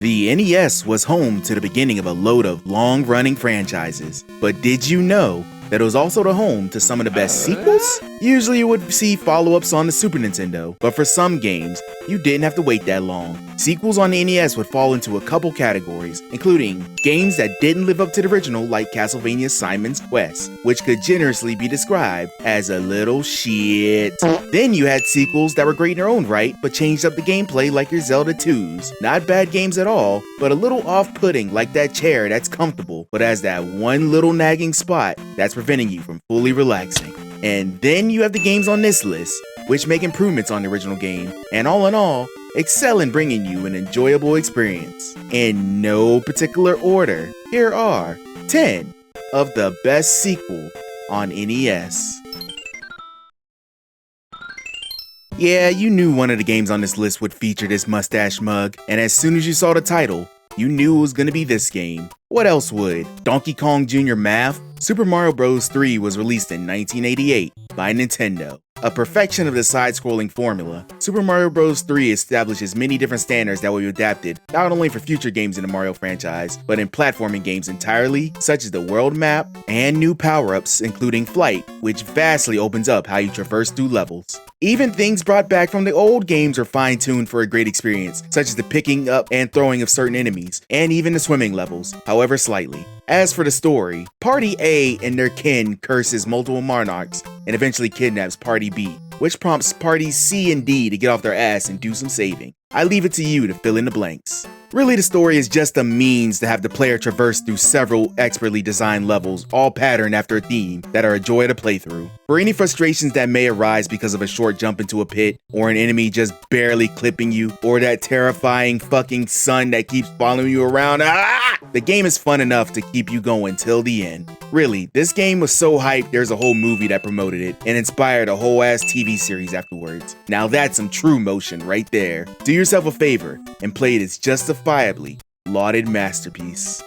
The NES was home to the beginning of a load of long-running franchises, but did you know that it was also the home to some of the best sequels? Usually you would see follow-ups on the Super Nintendo, but for some games, you didn't have to wait that long. Sequels on the NES would fall into a couple categories, including games that didn't live up to the original like Castlevania Simon's Quest, which could generously be described as a little shit. Then you had sequels that were great in their own right, but changed up the gameplay like your Zelda 2s. Not bad games at all, but a little off-putting like that chair that's comfortable, but has that one little nagging spot that's preventing you from fully relaxing. And then you have the games on this list, which make improvements on the original game, and all in all, excel in bringing you an enjoyable experience. In no particular order, here are 10 of the best sequel on NES. Yeah, you knew one of the games on this list would feature this mustache mug, and as soon as you saw the title, you knew it was gonna be this game. What else would? Donkey Kong Jr. Math? Super Mario Bros. 3 was released in 1988 by Nintendo. A perfection of the side-scrolling formula, Super Mario Bros. 3 establishes many different standards that will be adapted not only for future games in the Mario franchise, but in platforming games entirely, such as the world map, and new power-ups including Flight, which vastly opens up how you traverse through levels. Even things brought back from the old games are fine-tuned for a great experience, such as the picking up and throwing of certain enemies, and even the swimming levels, however slightly. As for the story, Party A and their kin curses multiple monarchs and eventually kidnaps Party B, which prompts Parties C and D to get off their ass and do some saving. I leave it to you to fill in the blanks. Really, the story is just a means to have the player traverse through several expertly designed levels, all patterned after a theme, that are a joy to play through. For any frustrations that may arise because of a short jump into a pit, or an enemy just barely clipping you, or that terrifying fucking sun that keeps following you around, the game is fun enough to keep you going till the end. Really, this game was so hyped there's a whole movie that promoted it, and inspired a whole ass TV series afterwards. Now that's some true motion right there. Do yourself a favor, and play this justifiably lauded masterpiece.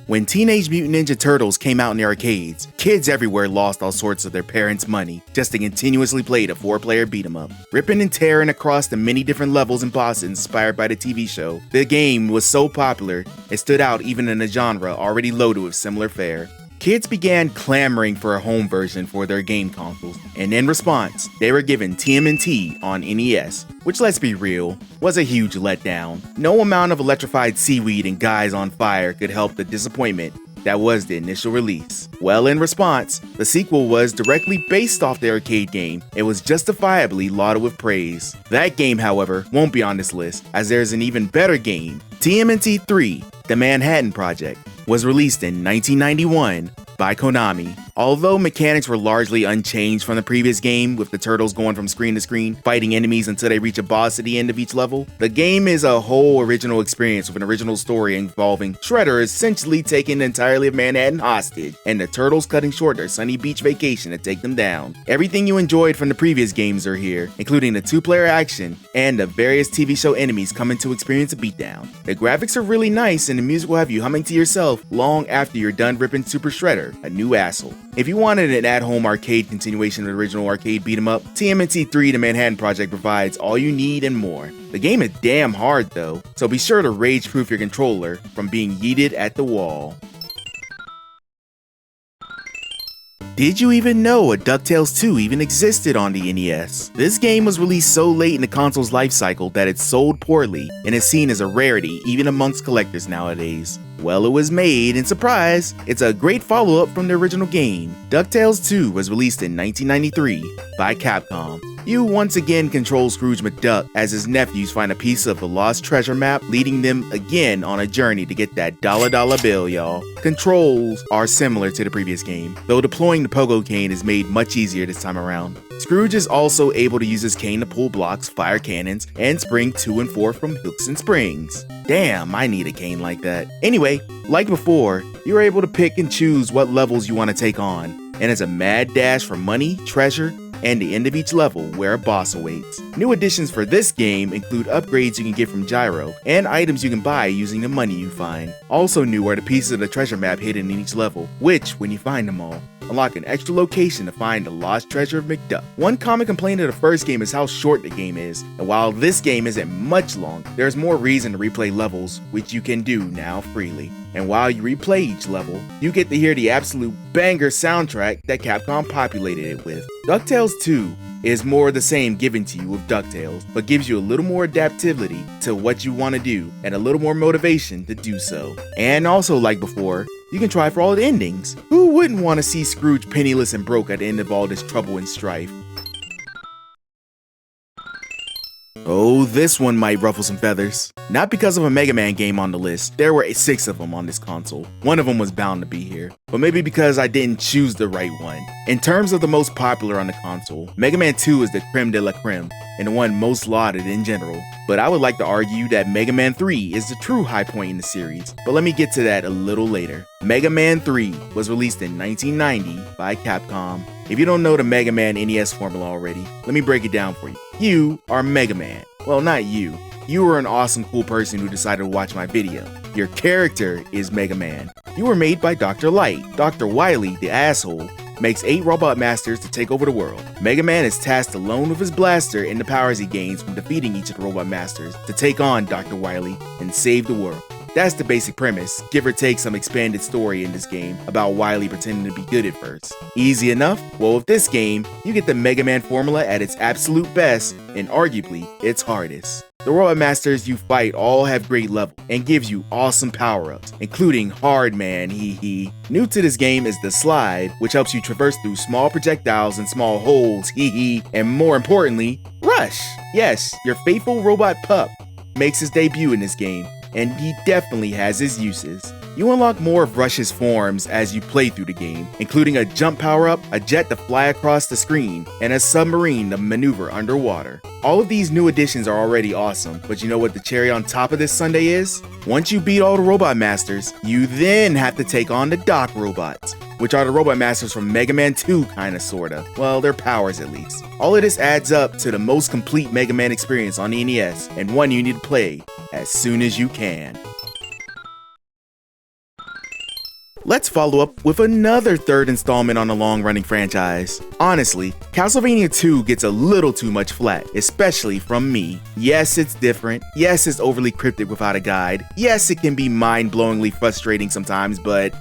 When Teenage Mutant Ninja Turtles came out in the arcades, kids everywhere lost all sorts of their parents' money just to continuously play the 4-player beat-em-up. Ripping and tearing across the many different levels and bosses inspired by the TV show, the game was so popular, it stood out even in a genre already loaded with similar fare. Kids began clamoring for a home version for their game consoles, and in response, they were given TMNT on NES, which, let's be real, was a huge letdown. No amount of electrified seaweed and guys on fire could help the disappointment that was the initial release. Well, in response, the sequel was directly based off the arcade game. It was justifiably lauded with praise. That game, however, won't be on this list, as there's an even better game. TMNT 3, The Manhattan Project, was released in 1991 by Konami. Although mechanics were largely unchanged from the previous game, with the turtles going from screen to screen, fighting enemies until they reach a boss at the end of each level, the game is a whole original experience with an original story involving Shredder essentially taking entirely of Manhattan hostage, and the turtles cutting short their sunny beach vacation to take them down. Everything you enjoyed from the previous games are here, including the 2-player action, and the various TV show enemies coming to experience a beatdown. The graphics are really nice, and the music will have you humming to yourself long after you're done ripping Super Shredder a new asshole. If you wanted an at-home arcade continuation of the original arcade beat-em-up, TMNT 3 The Manhattan Project provides all you need and more. The game is damn hard though, so be sure to rage-proof your controller from being yeeted at the wall. Did you even know a Ducktales 2 even existed on the NES? This game was released so late in the console's life cycle that it sold poorly and is seen as a rarity even amongst collectors nowadays. Well, it was made, and surprise, it's a great follow-up from the original game. Ducktales 2 was released in 1993 by Capcom. You once again control Scrooge McDuck as his nephews find a piece of the lost treasure map, leading them again on a journey to get that dollar bill, y'all. Controls are similar to the previous game, though deploying the pogo cane is made much easier this time around. Scrooge is also able to use his cane to pull blocks, fire cannons, and spring to and forth from hooks and springs. Damn, I need a cane like that. Anyway, like before, you're able to pick and choose what levels you want to take on, and it's a mad dash for money, treasure, and the end of each level where a boss awaits. New additions for this game include upgrades you can get from Gyro, and items you can buy using the money you find. Also new are the pieces of the treasure map hidden in each level, which, when you find them all, unlock an extra location to find the lost treasure of McDuck. One common complaint of the first game is how short the game is, and while this game isn't much long, there's more reason to replay levels, which you can do now freely. And while you replay each level, you get to hear the absolute banger soundtrack that Capcom populated it with. Ducktales 2 is more the same given to you with Ducktales, but gives you a little more adaptability to what you want to do and a little more motivation to do so. And also, like before, you can try for all the endings. Who wouldn't want to see Scrooge penniless and broke at the end of all this trouble and strife? Oh, this one might ruffle some feathers. Not because of a Mega Man game on the list, there were 6 of them on this console. One of them was bound to be here, but maybe because I didn't choose the right one. In terms of the most popular on the console, Mega Man 2 is the creme de la creme, and the one most lauded in general. But I would like to argue that Mega Man 3 is the true high point in the series, but let me get to that a little later. Mega Man 3 was released in 1990 by Capcom. If you don't know the Mega Man NES formula already, let me break it down for you. You are Mega Man. Well, not you. You were an awesome cool person who decided to watch my video. Your character is Mega Man. You were made by Dr. Light. Dr. Wily, the asshole, makes 8 robot masters to take over the world. Mega Man is tasked alone with his blaster and the powers he gains from defeating each of the robot masters to take on Dr. Wily and save the world. That's the basic premise, give or take some expanded story in this game about Wily pretending to be good at first. Easy enough? Well, with this game, you get the Mega Man formula at its absolute best and arguably its hardest. The robot masters you fight all have great level and gives you awesome power-ups, including Hard Man, hee hee. New to this game is the Slide, which helps you traverse through small projectiles and small holes, hee hee, and more importantly, Rush. Yes, your faithful robot pup makes his debut in this game, and he definitely has his uses. You unlock more of Rush's forms as you play through the game, including a jump power-up, a jet to fly across the screen, and a submarine to maneuver underwater. All of these new additions are already awesome, but you know what the cherry on top of this sundae is? Once you beat all the robot masters, you then have to take on the Doc robots, which are the robot masters from Mega Man 2 kinda sorta. Well, their powers at least. All of this adds up to the most complete Mega Man experience on the NES, and one you need to play as soon as you can. Let's follow up with another third installment on a long-running franchise. Honestly, Castlevania 2 gets a little too much flack, especially from me. Yes, it's different. Yes, it's overly cryptic without a guide. Yes, it can be mind-blowingly frustrating sometimes, but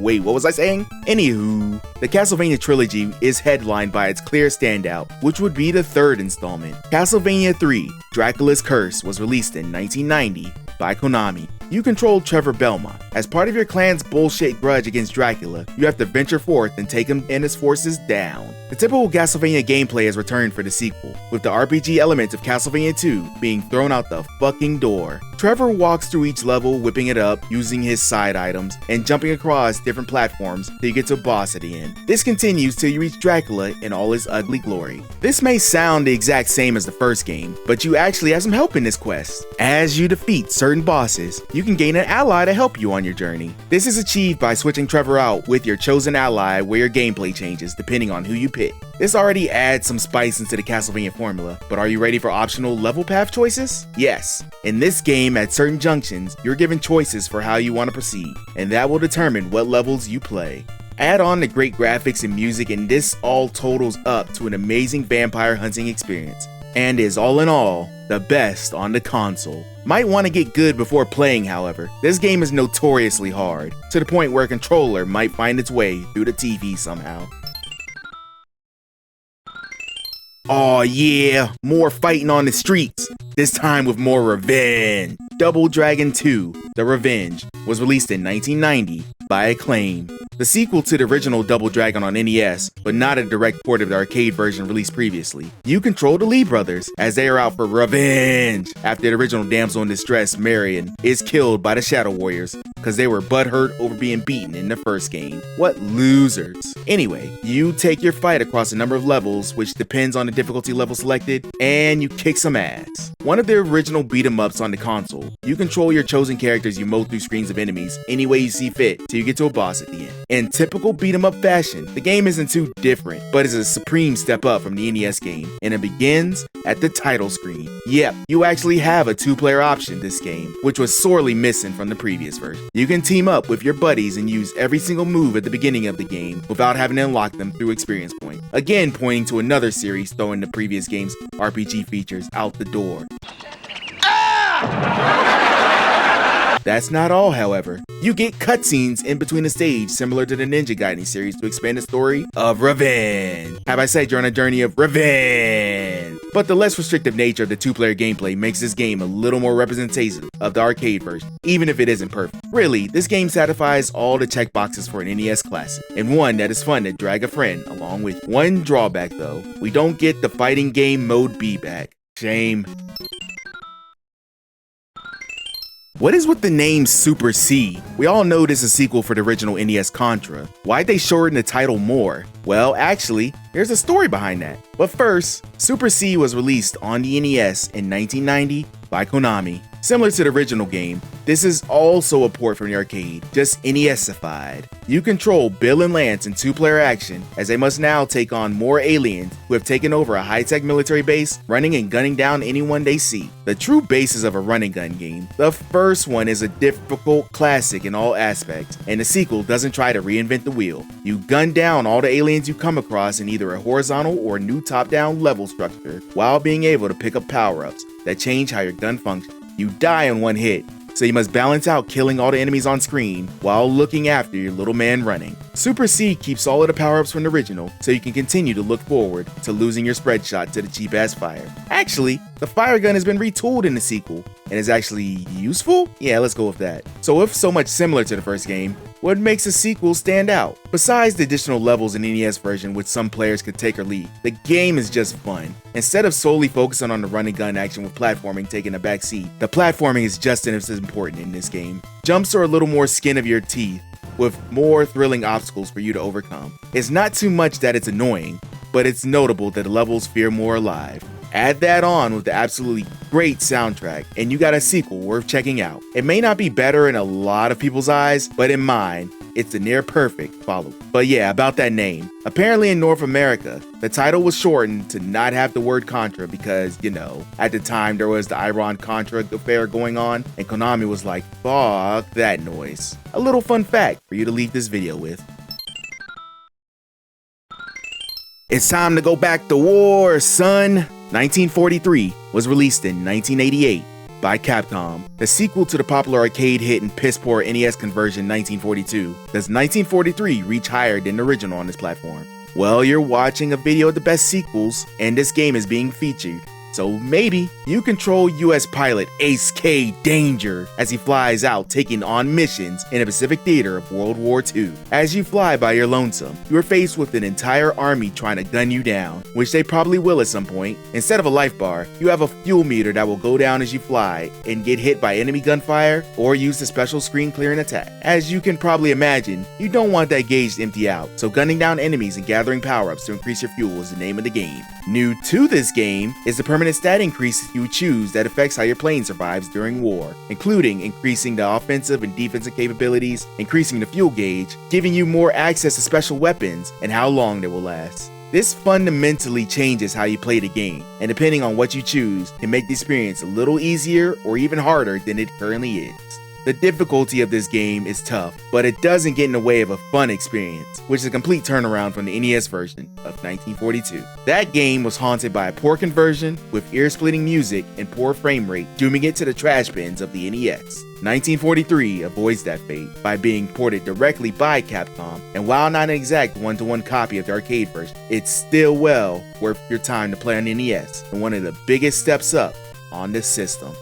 wait, what was I saying? Anywho, the Castlevania trilogy is headlined by its clear standout, which would be the third installment. Castlevania 3, Dracula's Curse was released in 1990 by Konami. You control Trevor Belmont. As part of your clan's bullshit grudge against Dracula, you have to venture forth and take him and his forces down. The typical Castlevania gameplay has returned for the sequel, with the RPG elements of Castlevania 2 being thrown out the fucking door. Trevor walks through each level whipping it up, using his side items, and jumping across different platforms till you get to a boss at the end. This continues till you reach Dracula in all his ugly glory. This may sound the exact same as the first game, but you actually have some help in this quest. As you defeat certain bosses, you can gain an ally to help you on your journey. This is achieved by switching Trevor out with your chosen ally where your gameplay changes depending on who you pick. This already adds some spice into the Castlevania formula, but are you ready for optional level path choices? Yes. In this game, at certain junctions, you're given choices for how you want to proceed, and that will determine what levels you play. Add on the great graphics and music, and this all totals up to an amazing vampire hunting experience, and is all in all, the best on the console. Might want to get good before playing, however. This game is notoriously hard, to the point where a controller might find its way through the TV somehow. Aw yeah, more fighting on the streets, this time with more revenge. Double Dragon 2, The Revenge, was released in 1990 by Acclaim. The sequel to the original Double Dragon on NES, but not a direct port of the arcade version released previously. You control the Lee brothers, as they are out for revenge after the original damsel in distress, Marion, is killed by the Shadow Warriors, because they were butthurt over being beaten in the first game. What losers. Anyway, you take your fight across a number of levels, which depends on the difficulty level selected, and you kick some ass. One of the original beat-em-ups on the console, you control your chosen characters you mow through screens of enemies any way you see fit till you get to a boss at the end. In typical beat-em-up fashion, the game isn't too different, but is a supreme step up from the NES game, and it begins at the title screen. Yep, you actually have a 2-player option this game, which was sorely missing from the previous version. You can team up with your buddies and use every single move at the beginning of the game without having to unlock them through experience points. Again, pointing to another series throwing the previous game's RPG features out the door. That's not all, however. You get cutscenes in between the stage similar to the Ninja Gaiden series to expand the story of revenge. Have I said you're on a journey of revenge? But the less restrictive nature of the 2-player gameplay makes this game a little more representative of the arcade version, even if it isn't perfect. Really, this game satisfies all the checkboxes for an NES classic, and one that is fun to drag a friend along with. One drawback though, we don't get the fighting game mode B back. Shame. What is with the name Super C? We all know this is a sequel for the original NES Contra. Why'd they shorten the title more? Well, actually, there's a story behind that. But first, Super C was released on the NES in 1990 by Konami. Similar to the original game, this is also a port from the arcade, just NES-ified. You control Bill and Lance in 2-player action, as they must now take on more aliens who have taken over a high-tech military base, running and gunning down anyone they see. The true basis of a run-and gun game. The first one is a difficult classic in all aspects, and the sequel doesn't try to reinvent the wheel. You gun down all the aliens you come across in either a horizontal or new top-down level structure, while being able to pick up power-ups that change how your gun functions. You die in one hit, so you must balance out killing all the enemies on screen while looking after your little man running. Super C keeps all of the power-ups from the original, so you can continue to look forward to losing your spread shot to the cheap-ass fire. Actually, the fire gun has been retooled in the sequel, and is actually useful? Yeah, let's go with that. So if so much similar to the first game, what makes the sequel stand out? Besides the additional levels in the NES version which some players could take or leave, the game is just fun. Instead of solely focusing on the run and gun action with platforming taking a back seat, the platforming is just as important in this game. Jumps are a little more skin of your teeth, with more thrilling obstacles for you to overcome. It's not too much that it's annoying, but it's notable that the levels feel more alive. Add that on with the absolutely great soundtrack, and you got a sequel worth checking out. It may not be better in a lot of people's eyes, but in mine, it's a near perfect follow. But yeah, about that name. Apparently in North America, the title was shortened to not have the word Contra because, you know, at the time there was the Iran-Contra affair going on, and Konami was like, fuck that noise. A little fun fact for you to leave this video with. It's time to go back to war, son! 1943 was released in 1988 by Capcom, the sequel to the popular arcade hit and piss-poor NES conversion 1942. Does 1943 reach higher than the original on this platform? Well, you're watching a video of the best sequels, and this game is being featured. So maybe you control US pilot Ace K Danger as he flies out taking on missions in a Pacific theater of World War II. As you fly by your lonesome, you are faced with an entire army trying to gun you down, which they probably will at some point. Instead of a life bar, you have a fuel meter that will go down as you fly and get hit by enemy gunfire or use the special screen clearing attack. As you can probably imagine, you don't want that gauge to empty out, so gunning down enemies and gathering power-ups to increase your fuel is the name of the game. New to this game is the permanent stat increase you choose that affects how your plane survives during war, including increasing the offensive and defensive capabilities, increasing the fuel gauge, giving you more access to special weapons, and how long they will last. This fundamentally changes how you play the game, and depending on what you choose, can make the experience a little easier or even harder than it currently is. The difficulty of this game is tough, but it doesn't get in the way of a fun experience, which is a complete turnaround from the NES version of 1942. That game was haunted by a poor conversion with ear-splitting music and poor frame rate, dooming it to the trash bins of the NES. 1943 avoids that fate by being ported directly by Capcom, and while not an exact one-to-one copy of the arcade version, it's still well worth your time to play on NES, and one of the biggest steps up on this system.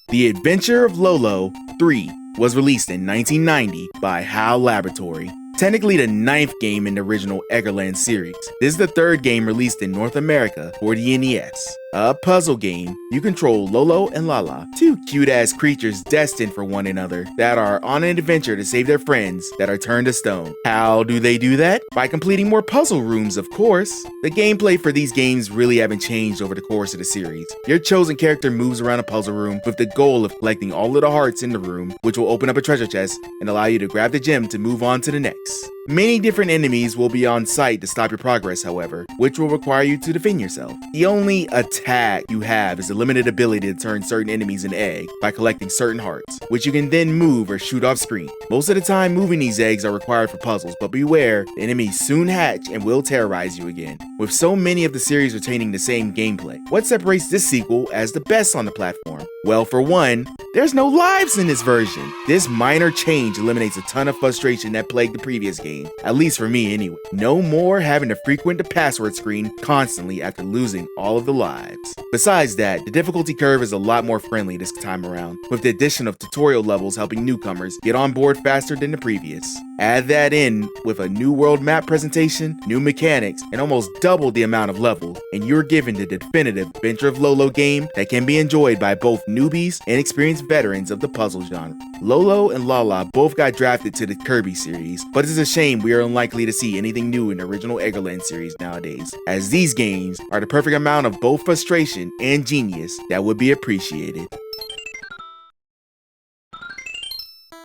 The Adventures of Lolo 3 was released in 1990 by HAL Laboratory. technically the 9th game in the original Eggerland series. This is the 3rd game released in North America for the NES. A puzzle game. You control Lolo and Lala, two cute-ass creatures destined for one another that are on an adventure to save their friends that are turned to stone. How do they do that? By completing more puzzle rooms, of course. The gameplay for these games really haven't changed over the course of the series. Your chosen character moves around a puzzle room with the goal of collecting all of the hearts in the room, which will open up a treasure chest and allow you to grab the gem to move on to the next. Many different enemies will be on site to stop your progress, however, which will require you to defend yourself. The only attack you have is a limited ability to turn certain enemies into eggs by collecting certain hearts, which you can then move or shoot off screen. Most of the time, moving these eggs are required for puzzles, but beware, the enemies soon hatch and will terrorize you again. With so many of the series retaining the same gameplay, what separates this sequel as the best on the platform? Well, for one, there's no lives in this version. This minor change eliminates a ton of frustration that plagued the previous game, at least for me anyway. No more having to frequent the password screen constantly after losing all of the lives. Besides that, the difficulty curve is a lot more friendly this time around, with the addition of tutorial levels helping newcomers get on board faster than the previous. Add that in with a new world map presentation, new mechanics, and almost double the amount of levels, and you're given the definitive Adventures of Lolo game that can be enjoyed by both newbies and experienced veterans of the puzzle genre. Lolo and Lala both got drafted to the Kirby series, but it's a shame we are unlikely to see anything new in the original Eggerland series nowadays, as these games are the perfect amount of both frustration and genius that would be appreciated.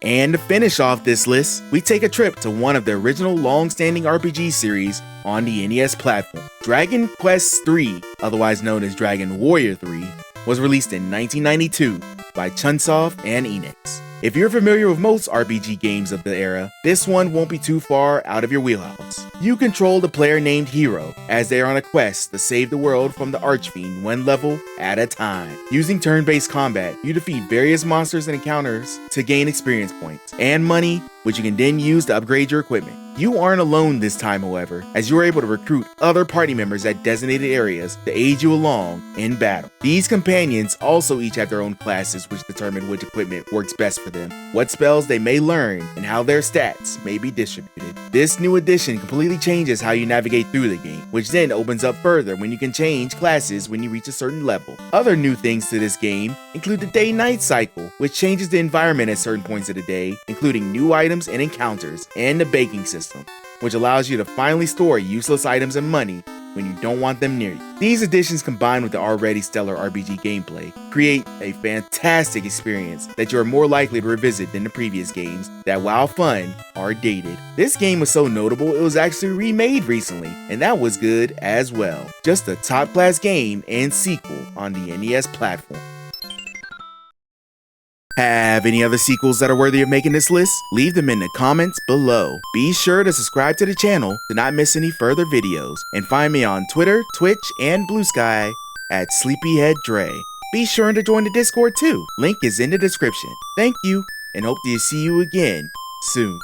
And to finish off this list, we take a trip to one of the original long-standing RPG series on the NES platform. Dragon Quest III, otherwise known as Dragon Warrior 3, was released in 1992 by Chunsoft and Enix. If you're familiar with most RPG games of the era, this one won't be too far out of your wheelhouse. You control the player named Hero as they are on a quest to save the world from the Archfiend one level at a time. Using turn-based combat, you defeat various monsters and encounters to gain experience points and money, which you can then use to upgrade your equipment. You aren't alone this time, however, as you are able to recruit other party members at designated areas to aid you along in battle. These companions also each have their own classes which determine which equipment works best for them, what spells they may learn, and how their stats may be distributed. This new addition completely changes how you navigate through the game, which then opens up further when you can change classes when you reach a certain level. Other new things to this game include the day-night cycle, which changes the environment at certain points of the day, including new items and encounters, and the baking system, which allows you to finally store useless items and money when you don't want them near you. These additions, combined with the already stellar RPG gameplay, create a fantastic experience that you are more likely to revisit than the previous games that, while fun, are dated. This game was so notable it was actually remade recently, and that was good as well. Just a top-class game and sequel on the NES platform. Have any other sequels that are worthy of making this list? Leave them in the comments below. Be sure to subscribe to the channel to not miss any further videos, and find me on Twitter, Twitch, and Blue Sky at SleepyheadDre. Be sure to join the Discord too. Link is in the description. Thank you, and hope to see you again soon.